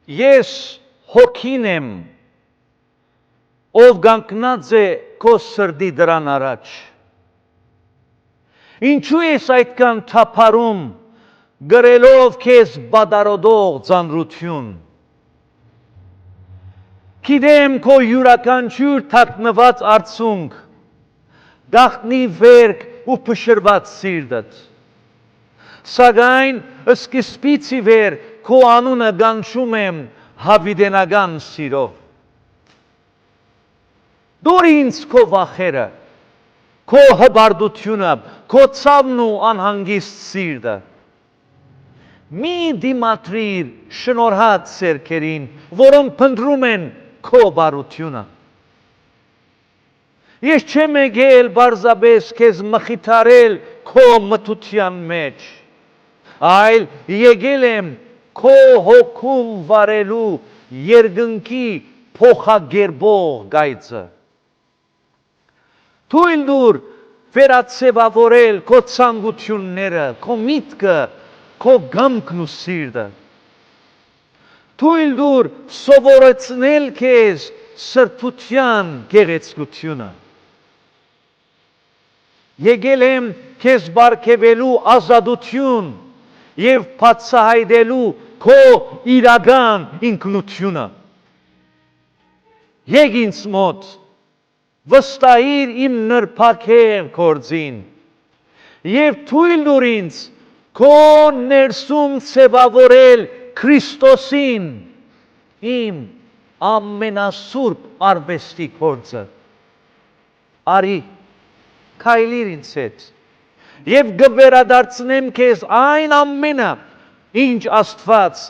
ես հոգին եմ, ով կանգնած է քո սրտի դրան առաջ։ Ինչու ես այդքան թափարում, գրելով քեզ բադարոդող ծանրություն։ Գիտեմ քո յուրաքանչյուր թաքնված արցունք, գաղտնի վերք ու փշրված սիրտդ։ Սակայն սկզբից ի վեր քո անունը կանչում եմ հավիտենական սիրով։ Դուր ինձ քո վախերը, քո հբարդությունը, քո ցավն ու անհանգիստ սիրտը։ Մի դիմադրիր շնորհած սերքերին, որոնք փնտրում են քո բարությունը։ Ես չեմ եկել պարզապես քեզ մխիթարել քո մթության մեջ, այլ եկել եմ քո հոգում վարելու երկնքի փոխագերբող գայծը։ Թույլ տուր վերացևավորել քո ցանկությունները, քո միտքը, քո կամքն ու սիրտը։ Թույլ տուր սովորեցնել քեզ սրբության գեղեցկությունը։ Եկել եմ քեզ բարգեւելու ազատություն եւ բացահայտելու քո իրական ինքնությունը։ Եկ ինձ մոտ, վստահիր իմ նրբագեղ գործին եւ թույլ տուր ինձ քո ներսում ցևավորել Քրիստոսին, իմ ամենասուրբ արվեստի գործը։ Արի, քայլիր ինձ հետ եւ կվերադարձնեմ քեզ այն ամենը, ինչ Աստված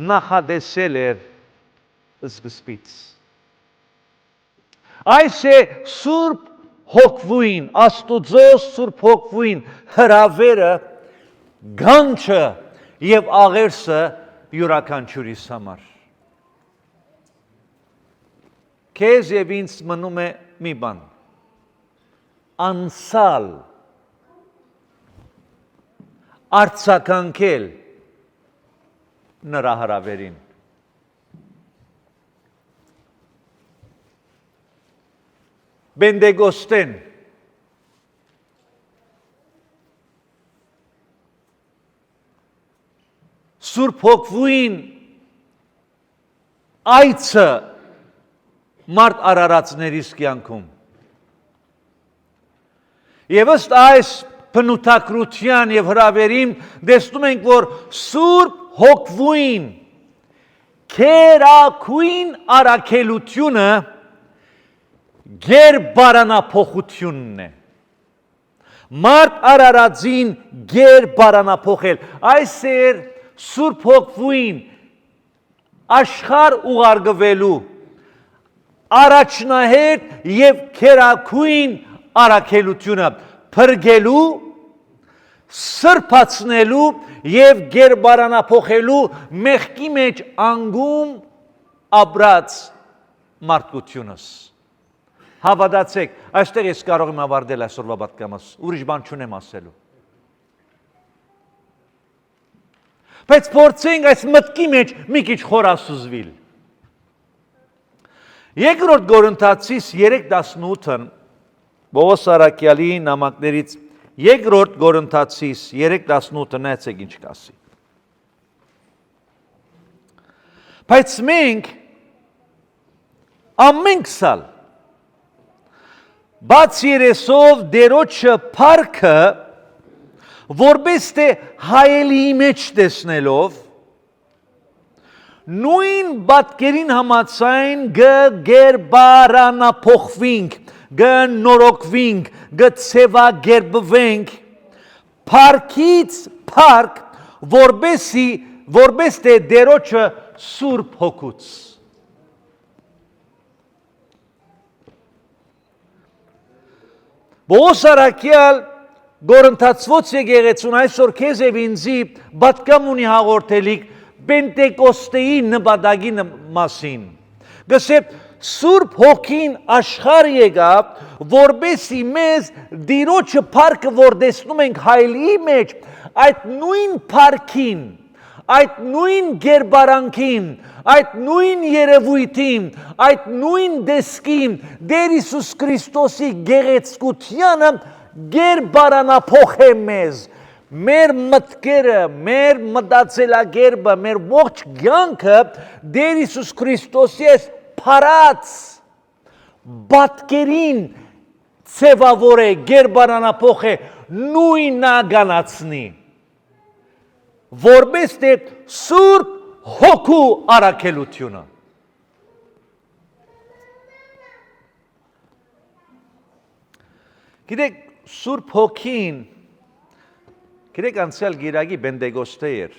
նախատեսել էր սկզբից։ Այս է Սուրբ Հոգվույն, Աստուծո Սուրբ Հոգվույն հրավերը, գանչը եւ աղերսը յուրաքանչյուրիս համար։ Քեզ եւ ինձ մնում է մի բան, անցալ, արձագանքել նրա հրավերին։ Պենտեկոստեն Սուրբ Հոգվույն այցը մարդ արարածներիս կյանքում։ Եվ ըստ այս բնութագրության եւ հրավերին տեսնում ենք, որ Սուրբ Հոգվույն քերակույն առաքելությունը գերբարանափոխությունն է։ Մարդ արարածին գերբարանափոխել։ Այս էր Սուրբ Հոգվույն աշխարհ ուղարկվելու առաջնահերթ եւ քերակույն առաքելությունը փրկելու, սրբացնելու եւ գերբարանափոխելու մեղքի մեջ անգում ապրած մարդկությունս։ Հավատացեք, այստեղ ես կարող եմ ավարտել այսօրվա պատգամս, ուրիշ բան չունեմ ասելու։ Բայց փորձենք այս մտքի մեջ մի քիչ խորասուզվել։ Երկրորդ Կորինթացիս 3:18-ն Պողոս Արաքյալի նամակներից երկրորդ Կորինթացիս 3:18-ը նայեցեք ինչ կասի։ Բայց մենք ամենքսալ բաց երեսով դերոջը փառքը որպես թե հայելի մեջ տեսնելով նույն պատկերին համաձայն գերբարանափոխվենք, գնորոգվենք, գցևագերբվենք փառքից փառք, որպես թե դերոջը Սուրբ Հոգուց։ Պողոս Արաքյալ Կորինթացվոց եկեղեցուն այսօր քեզ եւ ինձի պատգամ ունի հաղորդելիք Պենտեկոստեի նպատակի մասին։ Գսե Սուրբ Հոգին աշխարհ եկավ, որպեսզի մեզ Տիրոջը փառքը, որ տեսնում ենք հայլի մեջ, այդ նույն փառքին, այդ նույն գերբարանքին, այդ նույն երևույթին, այդ նույն դեսքին Տեր Հիսուս Քրիստոսի գեղեցկությանը գերբարանափոխ է մեզ։ Մեր մտքերը, մեր մտածելակերպը, մեր ողջ կյանքը Տեր Հիսուս Քրիստոսի այս փառած պատկերին ցևավոր է, գերբարանափոխ է, նույնականացնի, որպես թե Սուրբ Հոգու առաքելությունը։ Գիտեք, Սուրբ Հոգին, գիտեք անցյալ գիրագի Պենտեկոստե էր,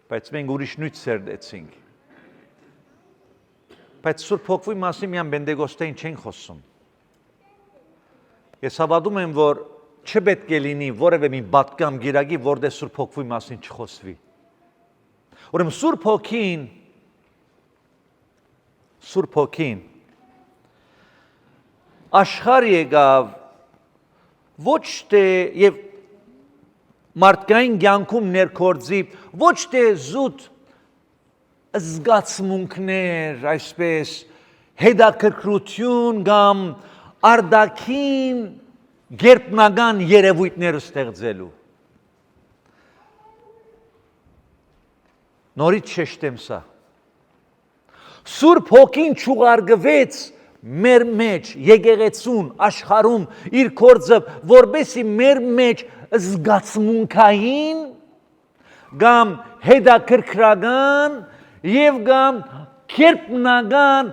բայց մենք ուրիշ նույթ սերտեցինք։ Բայց Սուրբ Հոգվի մասին միան Պենտեկոստեին չենք խոսում։ Ես հավատում եմ, որ չպետք է լինի որևէ մի պատգամ գիրագի, որտեղ Սուրբ Հոգվի մասին չխոսվի։ Ուրեմն Սուրբ Հոգին աշխարհ եկավ ոչ թե եւ մարդկային կյանքում ներկործի ոչ թե զուտ զգացմունքներ, այսպես հետաքրքրություն կամ արդակին գերբնական երևույթներ ստեղծելու։ Նորից շեշտեմ սա։ Սուրբ Հոգին չուղարկվեց մեր մեջ, եկեղեցուն, աշխարհում իր գործը, որպեսզի մեր մեջ զգացմունքային կամ հետաքրքրական եւ կամ գերբնական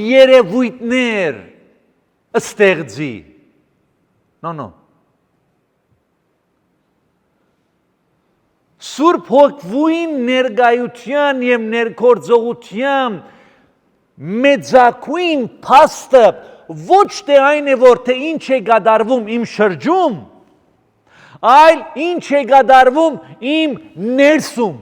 երևույթներ ստեղծի։ No։ Սուրբ Հոգվույն ներկայության եւ ներգործողության մեծակույն փաստը ոչ թե այն է, որ թե ինչ է կատարվում իմ շրջում, այլ ինչ է կատարվում իմ ներսում։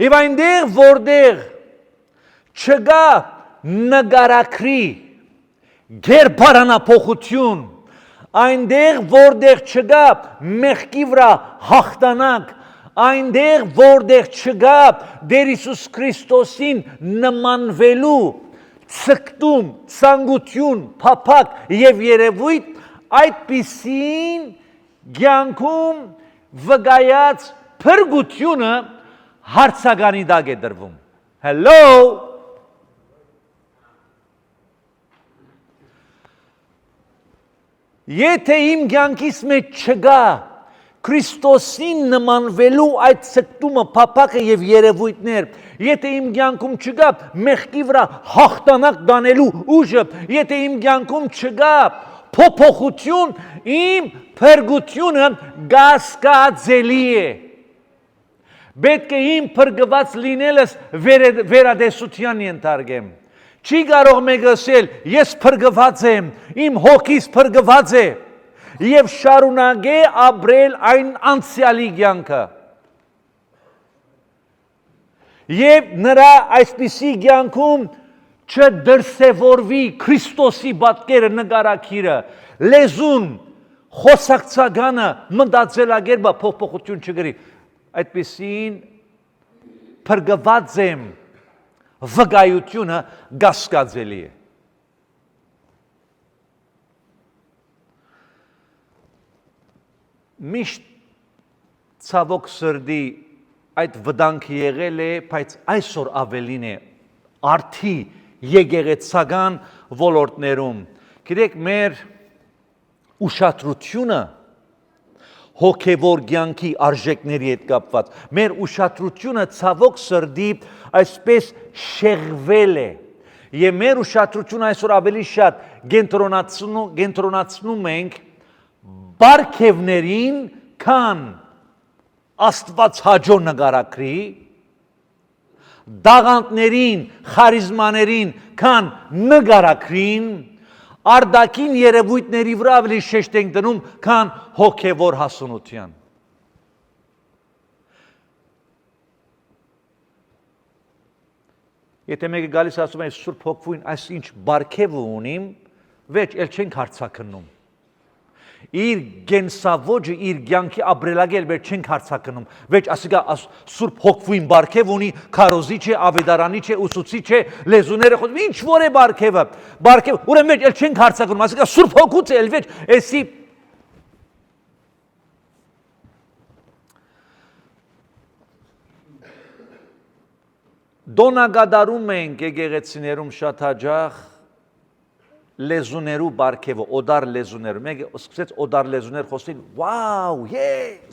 Եվ այնտեղ, որտեղ չկա նկարագրի գերբարանափոխություն, այնտեղ, որտեղ չկա մեղքի վրա հաղթանակ, այնտեղ, որտեղ չկա Տեր Հիսուս Քրիստոսին նմանվելու ցկտում, ցանկություն, փափակ եւ երևույթ, այդպիսին կյանքում վկայած փրկությունը հարցականի տակ է դրվում։ Hello։ Եթե իմ կյանքիս մեջ չկա Քրիստոսին նմանվելու այդ ցկտումը, փափակը եւ երևույթներ, եթե իմ կյանքում չկա մեղքի վրա հաղթանակ դանելու ուժը, եթե իմ կյանքում չկա փոփոխություն, իմ փրկությունը կասկածելի է։ Պետք է իմ փրկված լինելս վերադեսության ենթարկեմ։ Չի կարող մեկը ասել, ես փրկված եմ, իմ հոգիս փրկված է, եւ շարունակե ապրել այն անցյալի կյանքը։ Եվ նրա այսպիսի կյանքում չդրսևորվի Քրիստոսի պատկերը, նկարագիրը, լեզուն, խոսակցականը, մտածելակերպը փոփոխություն չկրի։ Այդպիսին փրկված եմ վկայությունը կասկածելի է։ Միշտ ցավոք սրտի այդ վտանգը եղել է, բայց այսօր ավելին է արդի եկեղեցական ոլորտներում։ Գիտեք, մեր ուշադրությունը հոգևոր կյանքի արժեքների հետ կապված, մեր ուշադրությունը ցավոք սրտի այսպես շեղվել է, եւ մեր ուշադրությունը այսօր ավելի շատ կենտրոնացնում ենք բարգևներին, քան Աստվածհաճո նկարագրի, դաղանտներին, խարիզմաներին, քան նկարագրին, արդակին երևույթների վրա ավելի շեշտ ենք դնում, քան հոգևոր հասունության։ Եթե մեկը գալիս ասում է Սուրբ Հոգվին այս ինչ բարգև ունիմ, վեճ էլ չենք հարցակնում։ Իր գենսավոճը, իր կյանքի ապրելակերպը վեր չենք հարցակնում։ Վեճ ասիկա Սուրբ Հոգվին բարգև ունի, քարոզիչ է, ավետարանի է, ուսուցիչ է, լեզուները խոսում, ինչ որ է բարգևը։ Բարգև, ուրեմն վեճ էլ չենք հարցակնում, ասիկա Սուրբ Հոգուց է, էլ վեճ էսի Դոնագադարում ենք եկեղեցիներում շատ հաճախ լեզուներու բարգևը, օդար լեզուներ, մեկ սկսեց օդար լեզուներ խոսել, վաու,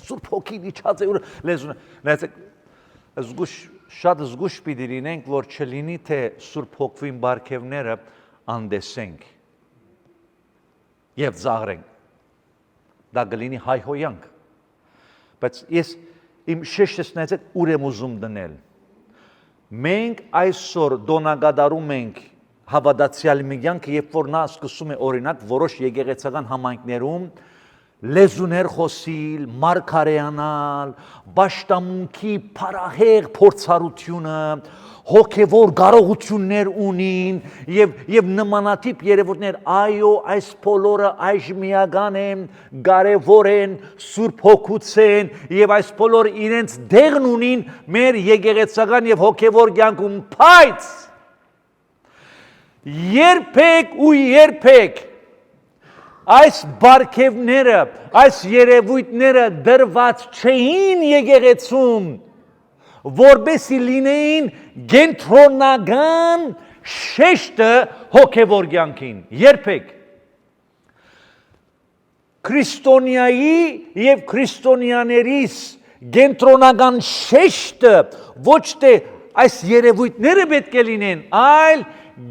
Սուրբ Հոգին իջած է լեզուներ, նայեցեք, շատ զգուշ պիտի լինենք, որ չլինի, թե Սուրբ Հոգվին բարգևները անդեսենք և ծաղրենք, դա կլինի հայհոյանք, բայց ես իմ շեշտս նայեցեք ուր եմ ուզում դնել, մենք այսօր դոնագադարում ենք հավատացյալ մի կյանքը, երբ որ նա սկսում է օրինակ որոշ եկեղեցական համայնքներում լեզուներ խոսիլ, մարգարեանալ, պաշտամունքի փառահեղ փորձառությունը, հոգևոր կարողություններ ունին եւ նմանատիպ երևույթներ, այո, այս բոլորը այժմիական են, կարևոր են, Սուրբ Հոգուց են եւ այս բոլորը իրենց դեղն ունին մեր եկեղեցական եւ հոգևոր կյանքում, բայց երբեք ու երբեք այս բարգևները, այս երևույթները դրված չէին եկեղեցում, որպեսզի լինեին կենտրոնական շեշտը հոգևոր կյանքին, երբեք քրիստոնյայի եւ քրիստոնյաներիս կենտրոնական շեշտը ոչ թե այս երևույթները պետք է լինեն, այլ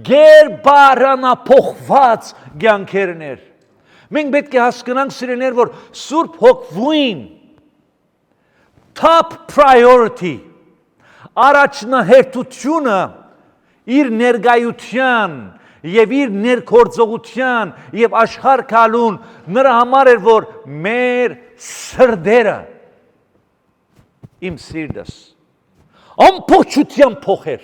գերբարանափոխված կյանքերներ։ Մենք պետք է հասկանանք սիրելիներ, որ Սուրբ Հոգվին top priority առաջնահերթությունը իր ներկայության եւ իր ներգործողության եւ աշխարհ գալուն նրա համար էր, որ մեր սրդերը իմ սիրտս ամբողջությամբ փոխեր։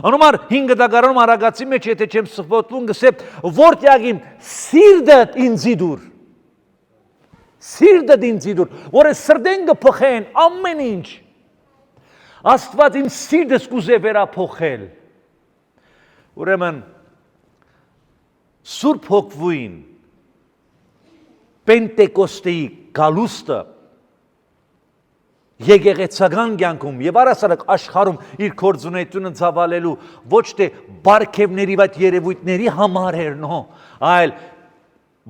Անոմար 5 դագարանում արագացի մեջ, եթե չեմ սխվոտվում, գսեմ, որտեղ իմ սիրտդ ինձի դուր, սիրտդ ինձի դուր, որը սրդեն կփոխեն ամեն ինչ, Աստված իմ սիրտս կուզե վերափոխել, ուրեմն Սուրբ Հոգվին Պենտեկոստեի գալուստը եկեղեցական կյանքում եւ առասարակ աշխարհում իր գործունեությունը ցավալելու ոչ թե բարգևների վատ երևույթների համար էր, այլ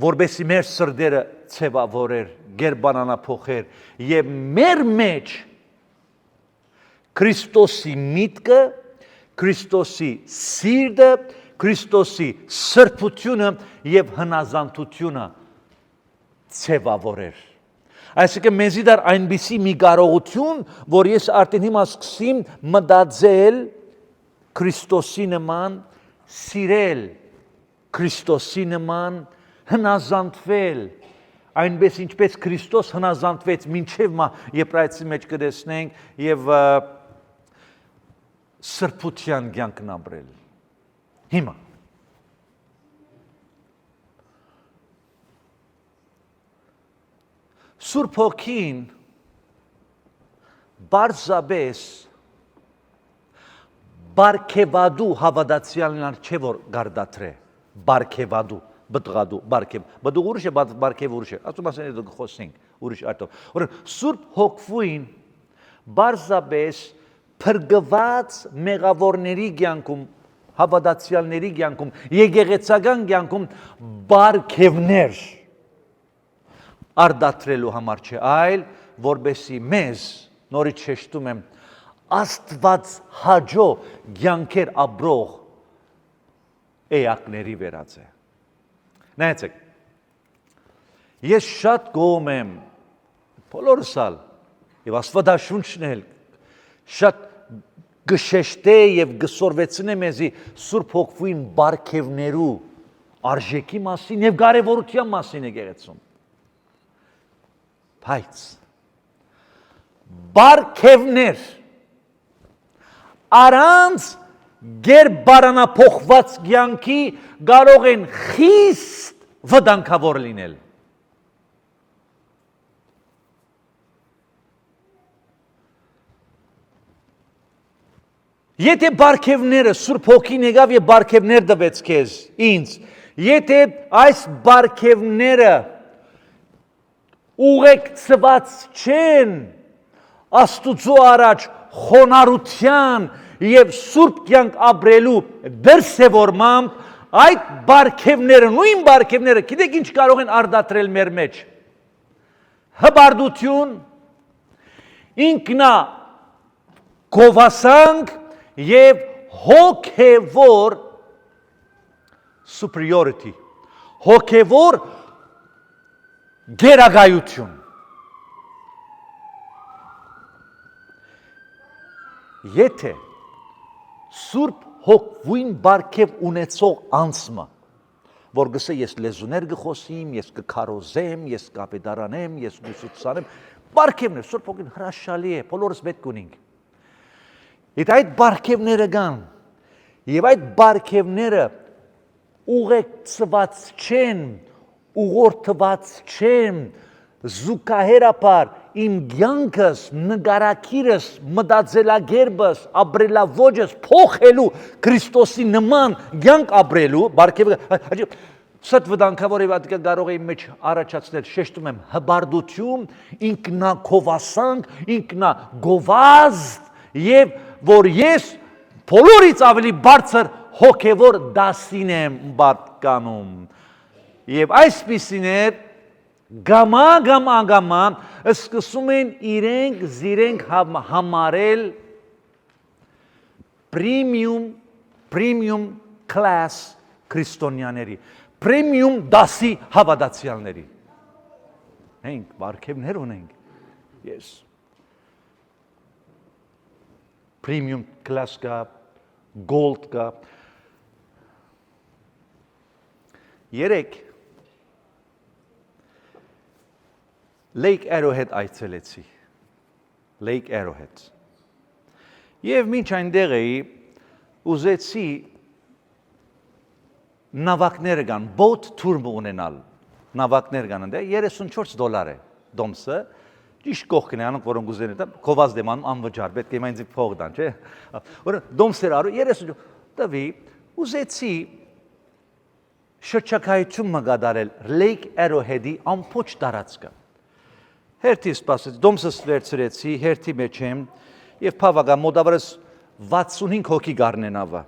որբեսի մեր սրդերը ցևավորեր, գերբանանափոխեր եւ մեր մեջ Քրիստոսի միտքը, Քրիստոսի սիրտը, Քրիստոսի սրբությունը եւ հնազանդությունը ցևավորեր։ Այսինքն մեզի դար այնպիսի մի կարողություն, որ ես արդեն հիմա սկսեմ մտածել Քրիստոսի նման, սիրել Քրիստոսի նման, հնազանդվել, այնպես ինչպես Քրիստոս հնազանդվեց մինչև Եբրայեցի մեջ կտեսնենք եւ սրբության կյանքն ապրել։ Հիմա Սուրբ Հոգին բարձաբես բարգևադու հավատացյալներ չէ որ գարդատրե, բարգևադու, բտղադու, բտղ ուրիշ է, բարգև ուրիշ է, ասում ասեն այդ խոսենք, ուրիշ արտով, ուրեն Սուրբ Հոգվին բարձաբես փրկված մեղավորների կյանքում, հավատացյալների կյանքում, եկեղեցական կյանքում բարգևներ արդատրելու համար չէ, այլ որբեսի մեզ, նորից շեշտում եմ, Աստված հաջո կյանքեր ապրող էակների վերած է։ Նայեցեք, ես շատ գոհ եմ, բոլորսալ, եւ Աստվածաշունչն էլ շատ գշեշտե եւ գսորվեցնե մեզի Սուրբ Հոգվին բարգևներու արժեքի մասին եւ կարեւորության մասին եկեղեցում։ Բայց բարգևներ առանց գեր բարանափոխված կյանքի կարող են խիստ վտանգավոր լինել։ Եթե բարգևները Սուրբ Հոգին եկավ եւ բարգևներ տվեց քեզ, ինձ, եթե այս բարգևները ուղեկցված չեն Աստուծո առաջ խոնարհության եւ Սուրբ կյանք ապրելու դրսևորմամբ, այդ բարգևները, նույն բարգևները, գիտեք ինչ կարող են արդատրել մեր մեջ։ Հբարդություն, ինքնա գովասանք եւ հոգևոր superiority, հոգևոր գերագայություն։ Եթե Սուրբ Հոգվին բարգև ունեցող անձը, որ գսե ես լեզուներ գխոսիմ, ես կքարոզեմ, ես կապետարանեմ, ես ուսուցանեմ, բարգևներ, Սուրբ Հոգին հրաշալի է, բոլորս պետք ունենք։ Եթե այդ բարգևները կան, եւ այդ բարգևները ուղեկցված չեն, ուղղորդված չեն, զուգահեռաբար իմ կյանքս, նկարակիրս, մտածելակերպս, ապրելաոճս փոխելու Քրիստոսի նման կյանք ապրելու, բարգևը, սա վտանգավոր է, կարող է իմ մեջ առաջացնել, շեշտում եմ, հբարդություն, ինքնագովասանք, ինքնագովազդ, եւ որ ես բոլորից ավելի բարձր հոգևոր դասին եմ պատկանում։ Եվ այսպիսիներ գամա սկսում են իրենք համարել premium class քրիստոնյաների, premium դասի հավատացյալների։ Մենք բարգևներ ունենք։ Yes. Premium class կա, gold կա։ Երեք Lake Arrowhead այցելեցի։ Lake Arrowhead։ Եվ մինչ այնտեղ էի, ուզեցի նավակները կան, boat tour ունենալ։ Նավակներ կան այնտեղ, $34 է դոմսը։ Ճիշտ կողքն է անում, որոնք ուզեն դա, կոված դեմ անում անվճար, պետք է ինձ փող տան, չէ՞։ Որ դոմսեր արու 30 տվի, ուզեցի շրջակայություն մգադարել Lake Arrowhead-ի ամբողջ տարածքը։ Հերթի սպասեցի, դոմսս վերցրեցի, հերթի մեջ եմ, եւ բավական մոտավորապես 65 հոգի գարն է նավը։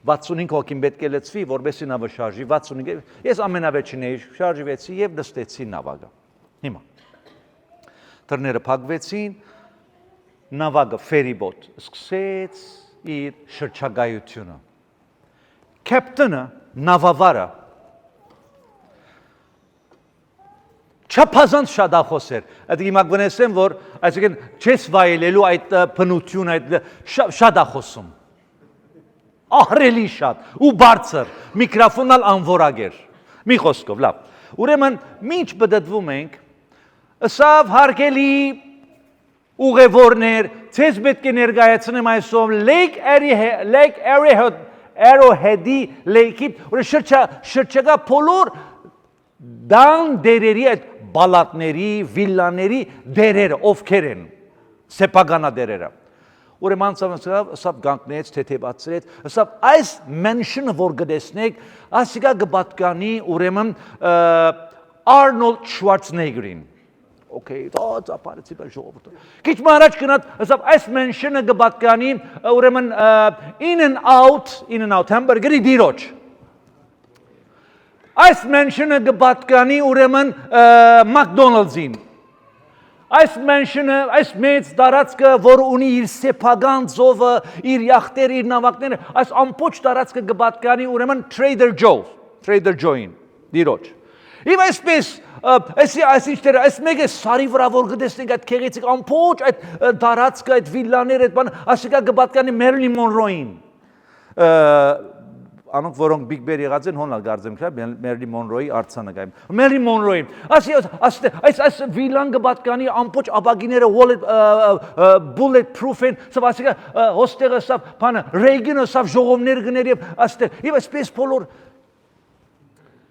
65 հոգին պետք է լցվի, որովհետեւ նավը շարժի 65։ Ես ամենավերջին էի, շարժվեցի եւ նստեցի նավակը։ Հիմա Դռները փակվեցին, նավակը ferryboat սկսեց իր շրջագայությունը։ Կապիտանը, նավավարը չափազանց շատախոս էր։ Այդ հիմա գնացեմ, որ այսինքն չես վայելելու այդ բնություն, այդ շատախոսում։ Ահրելի շատ ու բարձր, միկրոֆոնալ անվորակ էր։ Մի խոսքով, լավ։ Ուրեմն, ինչ բդդվում ենք, ըսավ հարգելի ուղևորներ, ցեզ պետք է ներկայացնեմ այսօր Lake Arrowhead-ի լեյքի, որ շրջակա բոլոր դան դերերի, այդ բալատների, վիլլաների դերերը, ովքեր են, սեփականադերերը։ Ուրեմն սա գանքնեց, թեթևացրեց, սա այս mention-ը որ գտեսնեք, ասիկա կպատկանի ուրեմն Arnold Schwarzenegger-ին։ Okay, դա ապարեցի բեր ժողովուրդը։ Քիչ առաջ գնաց, ասավ այս mention-ը կպատկանի ուրեմն in and out hamburger-ի դիրոջ։ Այս mention-ը կպատկանի ուրեմն McDonald's-ին։ Այս mention-ը, այս մեծ տարածքը, որ ունի իր սեփական ծովը, իր յախտերը, իր նավակները, այս ամբողջ տարածքը կպատկանի ուրեմն Trader Joe-ին, դիրոջ։ Եվ այսպես, այսինչները, այս մեկ է սարի վրա, որ գտեսնենք այդ քեղեցիկ ամբողջ այդ տարածքը, այդ վիլլաները, այդ բանը, ասիկա կպատկանի Marilyn Monroe-ին, Անոնք որոնք Big Bear եղած են հոնալ գարձեմ քրա Մերլի Մոնրոյի արձանը գայմ Մերլի Մոնրոյին այս վիլանգը պատկանի ամբողջ ապագիները bullet proof են սա ասիկա հոստերը սա բանը Ռեյգանը սա ժողովներ գներ եւ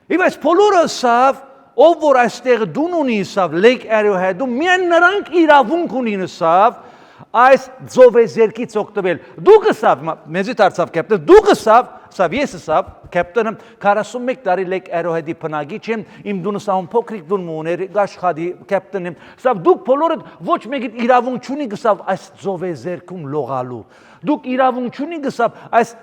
այսպես բոլորը սա ով որ այստեղ դուն ունի սա Lake Arrowhead-ում միայն նրանք իրավունք ունին սա այս ձովեզերքից օգտվել դու կսավ մեզի դարձավ կապտեն դու կսավ Սավ ես սավ կապտենը 41 տարի Lake Arrowhead-ի բնակիչ եմ իմ դունը սա փոքրիկ դուն մուներ գաշխադի կապտեն եմ սավ դուք բոլորը ոչ մեկի իրավունք չունի գսավ այս ձովեզերքում լողալու դուք իրավունք չունի գսավ այս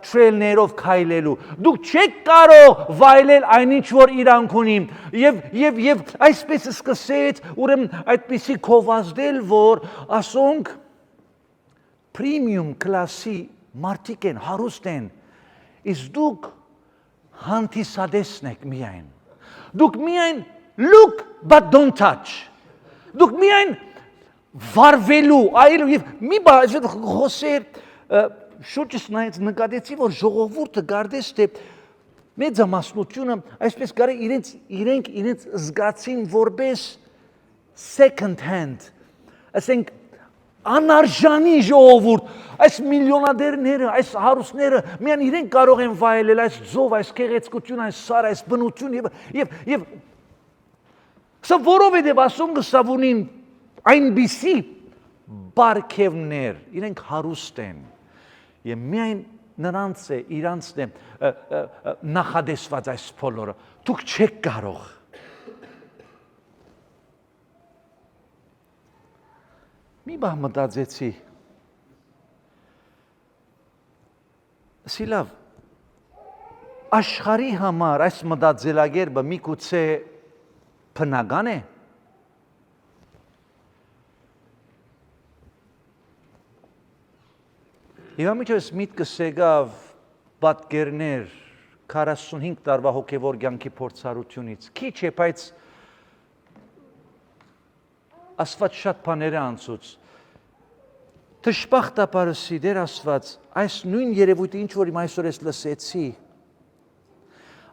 trail-ներով քայլելու դուք չեք կարող վայելել այնինչ որ իրանք ունի եւ այսպես սկսեց ուրեմն այդպիսի քովազդել որ ասոնք premium class-ի մարդիկ են հարուստ են Is դուք հանդիսադեսն եք միայն դուք միայն look but don't touch դուք միայն վարվելու այլ եւ մի բան խոսեր շուրջս նայած նկատեցի որ ժողովուրդը գարդես թե մեծամասնությունը այսպես կարի իրենք զգացին որպես second hand ասենք անարժանի ժողովուրդ այս միլիոնադերները այս հարուստները միայն իրենք կարող են վայելել այս ձով այս գեղեցկություն այս սար այս բնություն եւ սա որովհետեւ ասում գսավունին այնպիսի բարգևներ իրենք հարուստ են եւ միայն նրանց է իրանցն է նախադեсված այս բոլորը դուք չեք կարող Մի բան մտածեցի Սիլավ աշխարհի համար այս մտածելակերպը միգուցե բնական է Եվ ամիջոց միտքս եկավ պատկերներ 45 տարվա հոգևոր կյանքի փորձառությունից քիչ է բայց Աստված շատ բաներ է անցուց Տշպախտապարսի դեր Աստված այս նույն երևույթը ինչ որ իմ այսօր ես լսեցի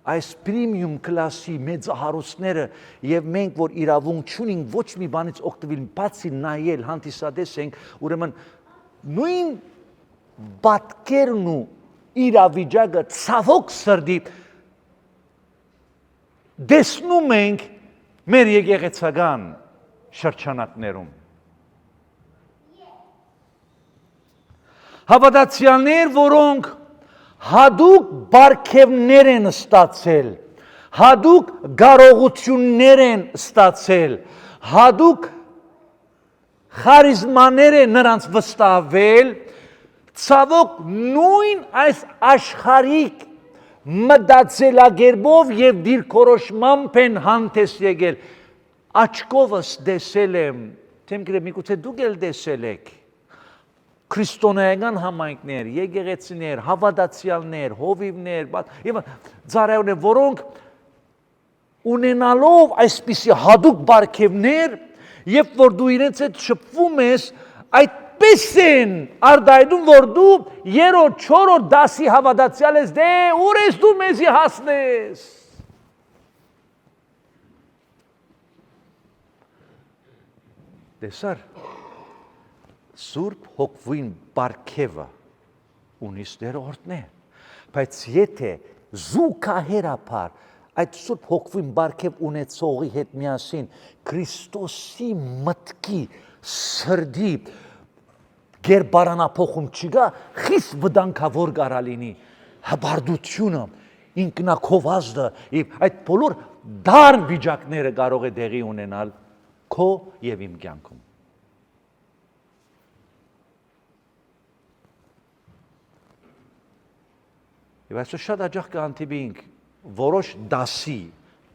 այս պրեմիում կլասի մեծահարուստները եւ մենք որ իրավունք չունենք ոչ մի բանից օգտվել բացի նայել հանդիսադես ենք ուրեմն նույն պատկերն ու իրավիճակը ցավոք սրդի դեսնում ենք մեր եկեղեցական շրջանակներում Հավատացյալներ, որոնք հադուկ բարգևներ են ստացել, հադուկ կարողություններ են ստացել, հադուկ խարիզմաներ են նրանց վստահվել, ցավոք նույն այս աշխարհիկ մտածելակերպով եւ դիրքորոշմամբ են հանդես եկել Աչքովս դեսել եմ, թեմ գրեմ միգուցե դուք էլ դեսել եք, քրիստոնեական համայնքներ, եկեղեցիներ, հավատացյալներ, հովիվներ, եւ ծառայողներ, որոնք ունենալով այսպիսի հադուկ բարգևներ, երբ որ դու իրենց հետ շփվում ես, այդպես են արդայդում, որ դու երրորդ, չորրորդ դասի հավատացյալ ես, դե ուր ես դու մեզի հասնես։ Տեսար, Սուրբ հոգվին բարգևը ունիս դերորդն է, բայց եթե զուգահեռաբար այդ Սուրբ հոգվին բարգև ունեցողի հետ միասին Քրիստոսի մտքի սրդի գերբարանափոխում չկա, խիստ վտանգավոր կարա լինի հբարդությունը, ինքնակովազդը եւ այդ բոլոր դառն վիճակները կարող է դեղի ունենալ քո եւ իմ կյանքում Եվ այսօր շատ հաճախ կհանդիպենք որոշ դասի,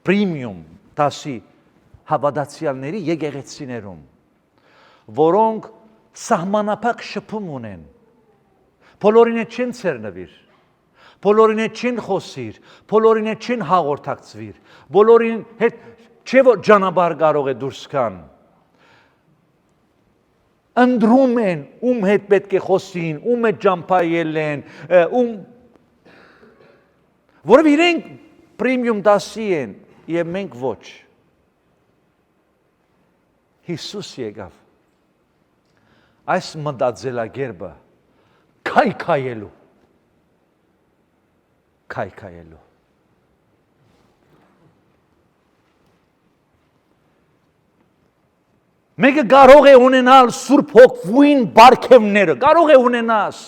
պրեմիում դասի հավատացյալների եկեղեցիներում, որոնք սահմանափակ շփում ունեն, բոլորին հետ չեն ցերնվիր, բոլորին հետ չեն խոսիր, բոլորին հետ չեն հաղորդակցվիր, բոլորին հետ չէ որ ճանապարհ կարող է դուրս գան, ընդրում են ում հետ պետք է խոսին, ում հետ ճամփայել են, ում որով իրենք պրիմիում դասի են և մենք ոչ։ Հիսուս եկավ այս մտածելակերպը քայքայելու։ Մեկը կարող է ունենալ Սուրբ Հոգուին բարգևները, կարող է ունենաս,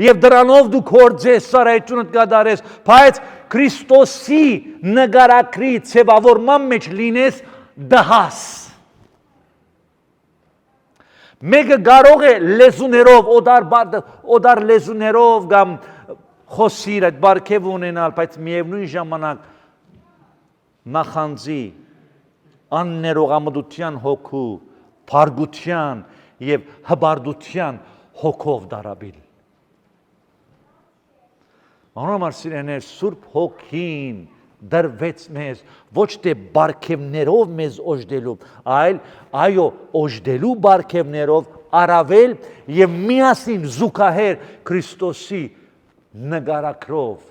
և դրանով դու գործես, ծառայությունդ կատարես, բայց Քրիստոսի նկարագրի ձևավորման մեջ լինես դհաս։ Մեկը կարող է լեզուներով, օտար լեզուներով կամ խոսիր այդ բարգև ունենալ, բայց միևնույն ժամանակ նախանձի, աններողամտության հոգու, փարգության և հպարտության հոգով դարաբիլ։ Մանրամար սիրելիներ, Սուրբ Հոգին դրվեց մեզ ոչ թե բարգևներով մեզ օժտելու, այլ օժտելու բարգևներով առավել և միասին զուգահեռ Քրիստոսի նկարագրով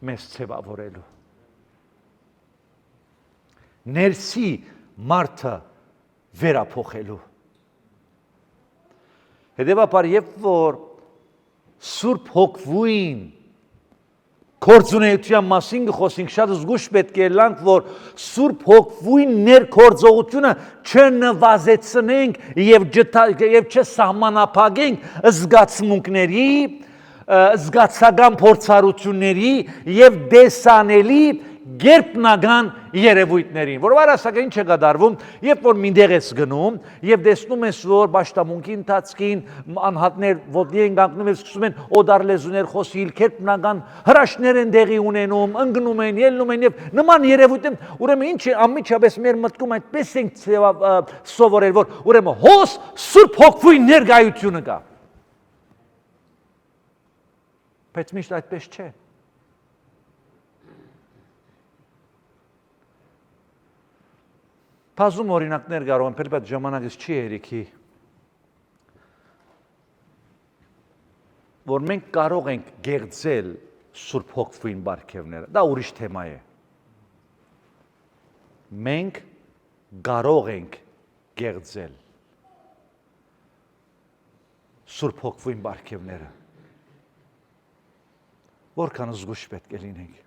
մեզ ձևավորելու։ Ներսի մարդը վերափոխելու։ Հետևաբար, երբ որ Սուրբ Հոգուին գործունեության մասին կխոսենք, շատ զգուշ պետք է լանք, որ Սուրբ Հոգուին ներգործողությունը չնվազեցնենք և չսահմանափակենք զգացմունքների, զգացական փորձառությունների և դեսանելի գերբնական երևույթներին, որովհետև ասակա ինչ է կատարվում, երբ որ մինտեղ ես գնում և տեսնում ես, որ պաշտամունքի ընթացքին անհատներ ոտքի են կանգնում և սկսում են օտար լեզուներ խոսիլ, գերբնական հրաշքներ են տեղի ունենում, ընկնում են, ելնում են և նման երևույթ են, ուրեմն ինչ է անմիջապես մեր մտքում այդպես ենք սովորել, որ ուրեմն հոս Սուրբ Հոգուի ներկայությունը կա։ Բայց միշտ այդպես չէ։ Բազում օրինակներ կարող են, բայց ժամանակս չի երիքի, որ մենք կարող ենք գեղձել Սուրբ Հոգուին բարգևները, դա ուրիշ թեմա է։ Մենք կարող ենք գեղձել Սուրբ Հոգուին բարգևները, որքան զգուշ պետք է լինենք։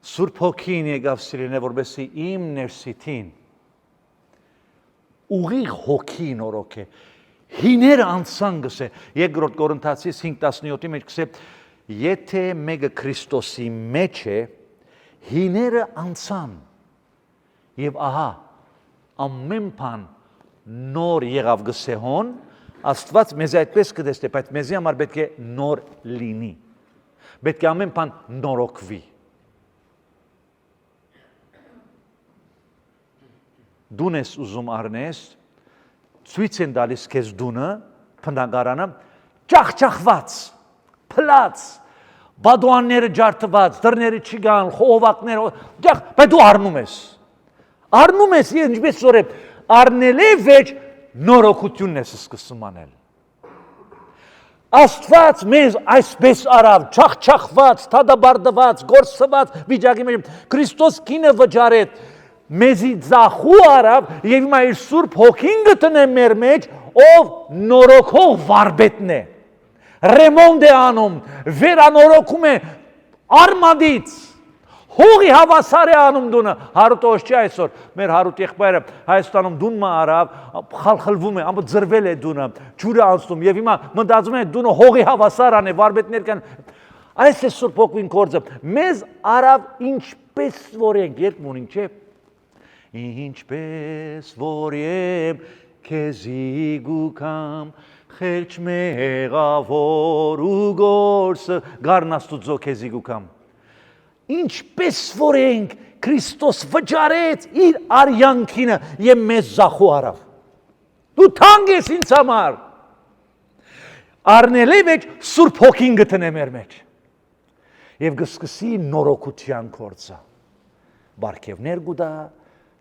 Սուրբ Հոգին եկավ սիրելիներ, որպեսզի իմ ներսիթին ուղիղ հոգին օրոք է, հիները անցան գսե, երկրորդ Կորինթացիս 5:17-ի մեջ գսե, եթե մեկը Քրիստոսի մեջ է, հիները անցան, և ահա, ամեն բան նոր եղավ գսե հոն, Աստված մեզ այդպես կտեսնի, բայց մեզի համար պետք է նոր լինի, պետք է ամեն բան նորոգվի։ Դուն ես ուզում առնես, ցույց են տալիս քեզ դունը, բնակարանը, ճախճախված, փլած, բադուանները ջարդված, դռները չկան, խողովակները, բայց դու առնում ես։ Առնում ես, ինչպես որ է, առնելը վեճ նորոգությունն ես սկսում անել։ Աստված մեզ այսպես արավ, ճախճախված, թադաբարդված, գործված վիճակի մեջ, Քրիստոս քինը վճարեց, մեզի ձախու արավ և հիմա իր Սուրբ Հոգին գտնե մեր մեջ, ով նորոգող վարպետն է, ռեմոնտ է անում, վերանորոգում է արմատից, հողի հավասար է անում դունը, Հարութ օշճի այսօր, մեր Հարութ եղբայրը Հայաստանում դունը արավ, խալխլվում է, ամբողջ ձրվել է դունը, ջուրը անցնում և հիմա մտածում է դունը հողի հավասար ան է, վարպետներ կան, այս է Սուրբ Հոգին գործը, մեզ արավ ինչպես որ ենք, երբ ունենք, չէ, ինչպես որ եմ քեզի գուքամ, խելչ մեղավոր ու գործը, գարն Աստուծո քեզի գուքամ, ինչպես որ ենք Քրիստոս վճարեց իր արյանքինը և մեզ զախու արավ, դու թանկ ես ինձ համար, առնել է մեջ Սուրբ Հոգին գտնե մեր մեջ և գսկսի նորոգության գործը, բարգևներ գուտա,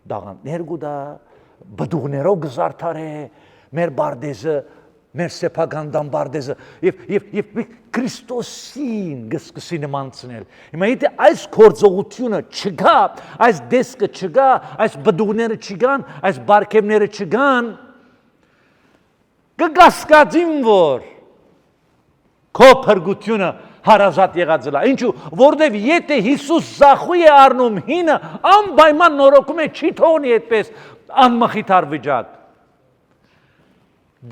դաղանտներ գուտա, բդուղներով գզարդար է, մեր բարդեզը մեր սեփական դամբարդեզը եւ Քրիստոսին գսկսի նմանցնել։ Հիմա եթե այս գործողությունը չգա, այս դեսկը չգա, այս բդուղները չգան, այս բարգևները չգան, կգասկածին որ քո փրկությունը հարազատ եղած է։ Ինչու՞, որովհետև եթե Հիսուս զախու է առնում հինը, անպայման նորոգում է, չի թողնի այդպես անմխիթար վիճակ։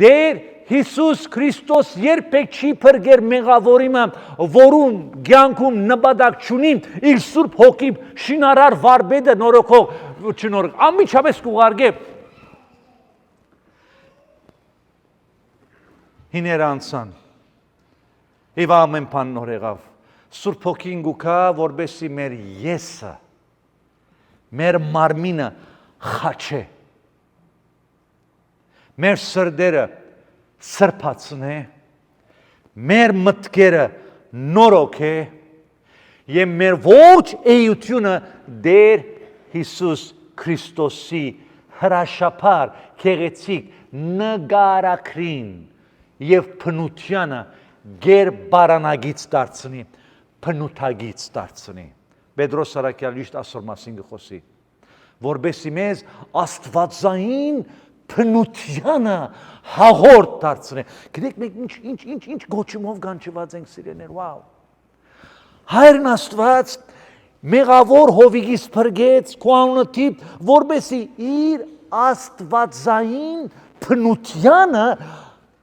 Դեր Հիսուս Քրիստոս երբեք չի փրկեր մեղավորիմը, որուն կյանքում նպատակ չունի, իր Սուրբ Հոգի շինարար վարպետը նորոգող չնորոգ։ Անմիջապես կուղարկե հիներ անցան։ Եվ ամեն բան նոր եղավ։ Սուրբ Հոգին գուքա, որբեսի մեր եսը, մեր մարմինը խաչե, մեր սրդերը սրբացնե, մեր մտքերը նորոգե եւ մեր ողջ էությունը դեր Հիսուս Քրիստոսի հրաշափար քեղեցիկ նկարակրին եւ փնությանը գեր բարանագից դարձնի, փնութագից դարձնի։ Պետրոս Սարակյալ ճիշտ ասոր մասին գխոսի, որբեսի մեզ աստվածային փնությանը հաղորդ դարձնի։ Գիտեք մենք ինչ գոչումով գանչված ենք սիրեներ, վաու։ Հայրն Աստված մեղավոր հովիգից փրկեց քո անունը թիվ, որբեսի իր աստվածային փնությանը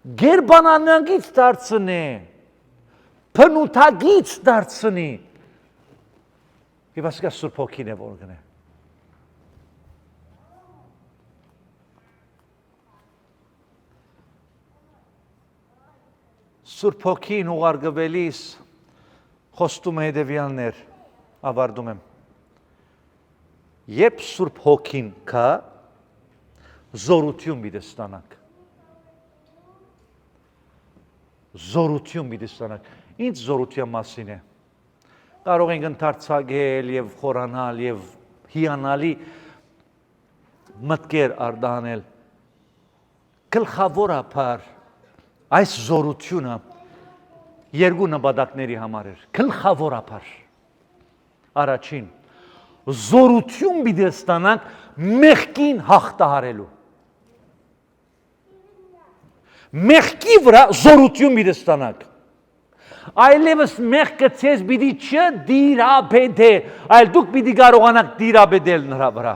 գերբանանագից դարձնի, փնութագից դարձնի։ Եվ ասկա Սուրբ Հոգին է որ գնե։ Սուրբ Հոգին ուղարկվելիս խոստում է հետևյալներ, ավարտում եմ։ Երբ Սուրբ Հոգին կա, զորություն պիտի ստանանք։ Զորություն պիտի ստանանք։ Ինչ զորության մասին է։ Կարող ենք ընդարձակել եւ խորանալ եւ հիանալի մտքեր արտահանել։ Գլխավորապես այս զորությունը երկու նպատակների համար էր։ Գլխավորապես առաջին զորություն պիտի ստանանք մեղքին հաղթահարելու։ Մեղքի վրա զորություն պիտի ստանանք։ Այլևս մեղքը ցեզ պիտի չդիրաբեդե, այլ դուք պիտի կարողանաք դիրաբեդել նրա վրա։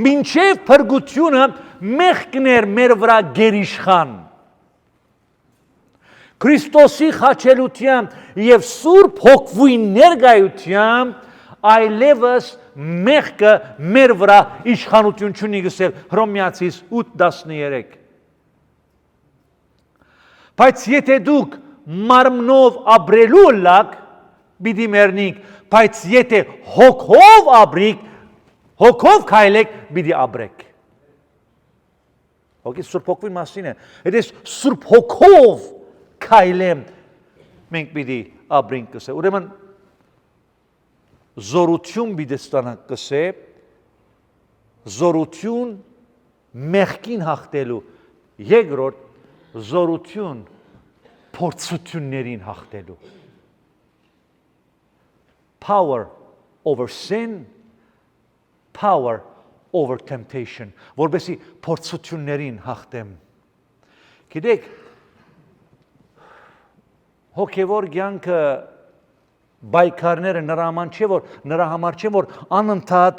Մինչև փրկությունը մեղքն էր մեր վրա գերիշխան։ Քրիստոսի խաչելությամբ եւ Սուրբ Հոգվի ներկայությամբ այլևս մեղքը մեր վրա իշխանություն չունի գսել Հռոմեացիս 8:13։ Բայց եթե դուք մարմնով ապրելու լակ, պիտի մեռնիք, բայց եթե հոգով ապրիք, հոգով քայլեք, պիտի ապրեք։ Հոգի Սուրբ Հոգվի մասին է։ Եթե Սուրբ Հոգով քայլեմ, մենք պիտի ապրենք կսե։ Ուրեմն զորություն պիտի ստանանք կսե, զորություն մեղքին հաղթելու, երկրորդ զորություն փորձություններին հաղթելու։ Power over sin, power over temptation, որբեսի փորձություններին հաղթեմ։ Գիտեք, հոգևոր կյանքը բայկարները նրա համար չէ, որ անընդհատ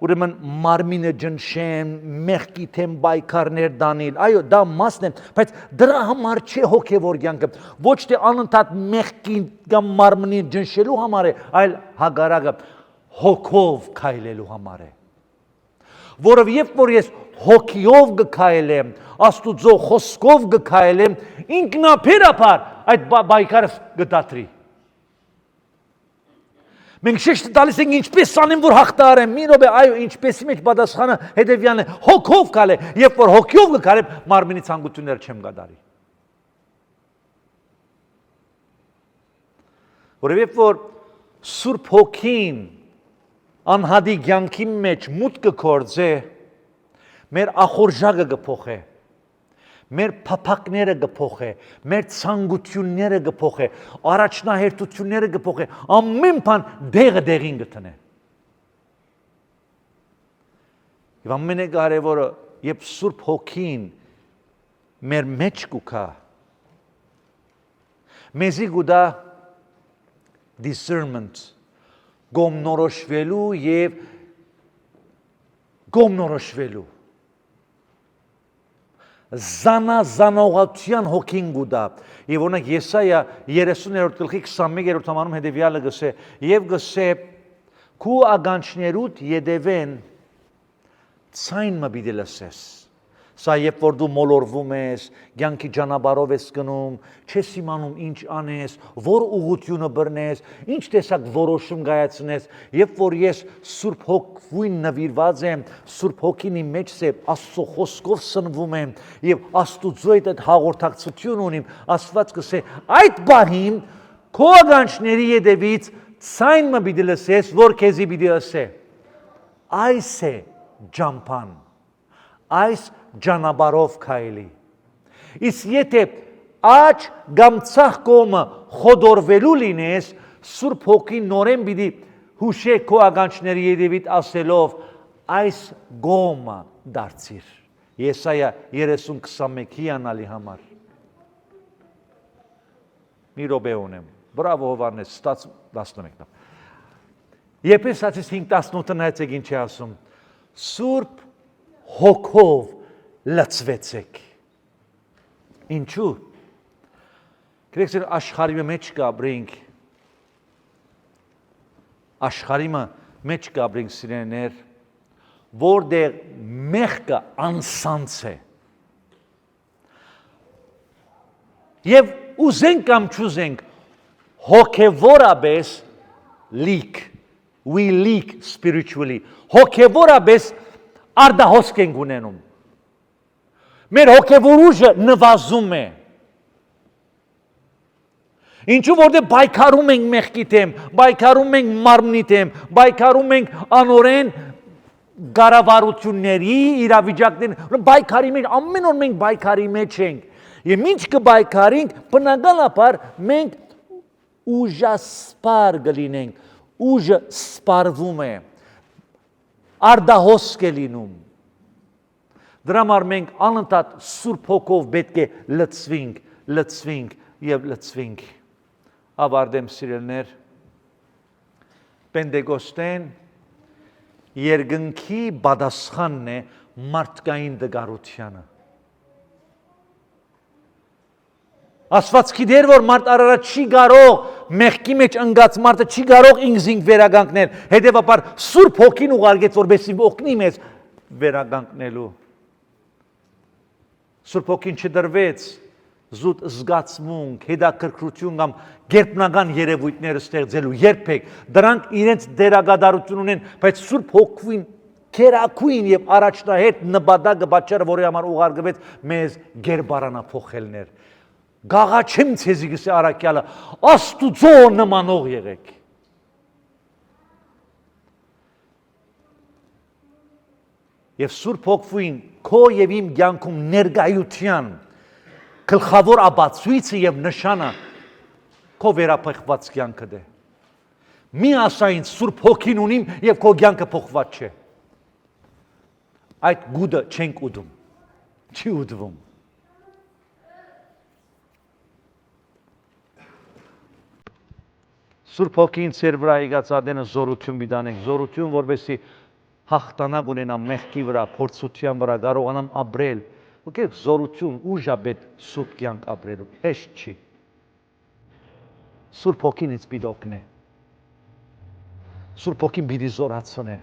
ուրեմն մարմինը ջնշեն, մեղքի թեմ բայկարներ դանել, այո, դա մասն է, բայց դրա համար չէ հոգևոր կյանքը, ոչ թե անընդհատ մեղքի կամ մարմնի ջնշելու համար է, այլ հակառակը հոգով քայլելու համար է։ Որով երբ որ ես հոգիով կքայլեմ, Աստուծո խոսքով կքայլեմ, ինքնաբերաբար այդ բայկարը կդատրի։ Մենք շեշտը տալիս ենք ինչպես անեմ, որ հաղթահարեմ, մի րոպե, այո, ինչպեսի մեջ պատասխանը հետևյալն է, հոգով կալե, երբ որ հոգիով կքալեմ, մարմինի ցանկությունները չեմ կատարի։ Որովհետև երբ որ Սուրբ Հոգին անհատի կյանքի մեջ մուտք կգործե, մեր ախորժակը կփոխե, մեր փափակները կփոխե, մեր ցանկությունները կփոխե, առաջնահերթությունները կփոխե, ամեն բան դեղին գտնե։ Եվ ամենակարևորը, երբ Սուրբ Հոգին մեր մեջ կուքա, մեզի գուտա discernment, գոմնորոշվելու եւ գոմնորոշվելու զանազանողության հոգին գուտա։ Եվ օրինակ Եսայա 30-րդ գլխի 21-րդ համարում հետևյալը գսե. եւ գսե քու ագանչներուդ յետևեն ցայն մը պիտի լսես։ Սա երբ որ դու մոլորվում ես, կյանքի ճանապարհով ես գնում, չես իմանում ինչ անես, որ ուղղությունը բռնես, ինչ տեսակ որոշում կայացնես, երբ որ ես Սուրբ Հոգին նվիրված եմ, Սուրբ Հոգին իմ մեջ է, Աստծո խոսքով սնվում եմ եւ Աստուծո հետ հաղորդակցություն ունիմ, Աստված կսե այդ բանին քո ագանչների յետևից ցայն մը պիտի լսես, որ քեզի պիտի ասե։ Այս է ջամփան, այս ճանապարհով քայլի։ Իսկ եթե աջ կամ ցախ կողմը խոդորվելու լինես, Սուրբ Հոգին նորեն պիտի հուշե քո ագանչների յետևից ասելով այս կողմը դարձիր։ Եսայա 30:21-ի անալի համար։ Մի րոպե ունեմ։ Բրավո Հովհաննես, ստաց 11-ն։ Եփեսացիս 5:18-ը նայեցեք ինչ է ասում։ Սուրբ Հոգով լցվեցեք։ Ինչու՞։ Գրեքսեր աշխարհի մեջ կաբրինք։ Աշխարհի մեջ կաբրինք սիրեներ, որտեղ մեղքը անսանց է։ Եվ ուզենք կամ չուզենք հոգևորապես leak, we leak spiritually, հոգևորապես արդահոսք ենք ունենում։ Մեր հոգևոր ուժը նվազում է։ Ինչու որտեղ պայքարում ենք մեղքի դեմ, պայքարում ենք մարմնի դեմ, պայքարում ենք անօրեն կառավարությունների իրավիճակների, պայքարի մեջ ամեն օր մենք պայքարի մեջ ենք։ Եվ ինչ կպայքարենք, բնականաբար մենք ուժասպար կլինենք, ուժը սպարվում է, արդահոսք է լինում։ Դրա համար մենք անընդհատ Սուրբ Հոգով պետք է լցվենք եւ լցվենք։ Ավարտեմ սիրելներ, Պենտեկոստեն երկնքի պատասխանն է մարդկային դգարությանը։ Աստված գիտեր, որ մարդ արարած չի կարող մեղքի մեջ ընկած մարդը չի կարող ինքզինք վերականգնել, հետևաբար Սուրբ Հոգին ուղարկեց, որպեսզի օգնի մեզ վերականգնելու։ Սուրբ Հոգին չդրվեց զուտ զգացմունք, հետաքրքրություն կամ գերբնական երևույթներ ստեղծելու, երբեք դրանք իրենց դերակատարություն ունեն, բայց Սուրբ Հոգին քերակույն եւ առաջնահերթ նպատակը պատճառը, որի համար ուղարկվեց մեզ գերբարանափոխելներ։ Գաղաչեմ ցեզի գսե արաքյալը, Աստուծո նմանող եղեք։ Եվ Սուրբ Հոգին քո եւ իմ կյանքում ներկայության գլխավոր ապացույցը եւ նշանը քո վերափոխված կյանքը դե։ Մի ասա ինձ Սուրբ Հոգին ունիմ եւ քո կյանքը փոխված չէ։ Այդ գուդը չենք ուդում։ Չի ուդվում։ Սուրբ Հոգին ծեր վրա եկած ադենը զորություն բիդանենք, զորություն, որովհետեւ հաղթանակ ունենամ մեղքի վրա, փորձության վրա, կարողանամ ապրել։ Ոգեւ զորություն, ուժաբետ սուրբ կյանք ապրելու, հեշտ չի։ Սուրբ Հոգին ինձ պիտի օգնի։ Սուրբ Հոգին պիտի զորացնի։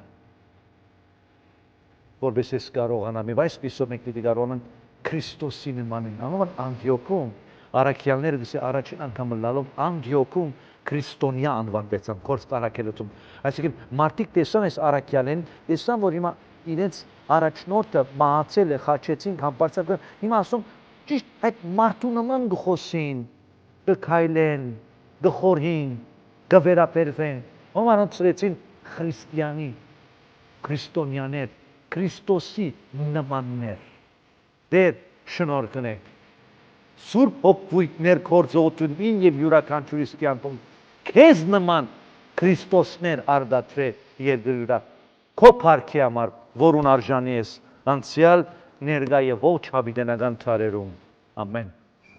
Որպես ես կարողանամ, եւ այսպիսով մենք պիտի կարողանանք Քրիստոսի նմանին։ Անովն Անտիոքում առաքյալները դասի առաջին անգամ լալով Անտիոքում քրիստոնյա անվանվեցան կորս տարակելություն։ Այսինքն մարդիկ տեսան այս առաքյալեն, տեսան որ հիմա իրենց առաջնորդը մահացել է, խաչեցին, համբարձակել։ Հիմա ասում ճիշտ այդ մարդու նման գխոսին, կքայլեն, գխորհին, կվերապերվեն։ Ոմանց ծրեցին քրիստիանի, քրիստոնյաներ, Քրիստոսի նմաններ։ Դեր շնորհքնենք։ Սուրբ հոգվույթներ կործողությունին եւ յուրաքանչյուրիս կյանքում քեզ նման Քրիստոսներ արդատրե երկրի վրա քո փառքի համար, որուն արժանի ես անցյալ, ներկա եւ ողջ հավիտենական ցարերում։ Ամեն։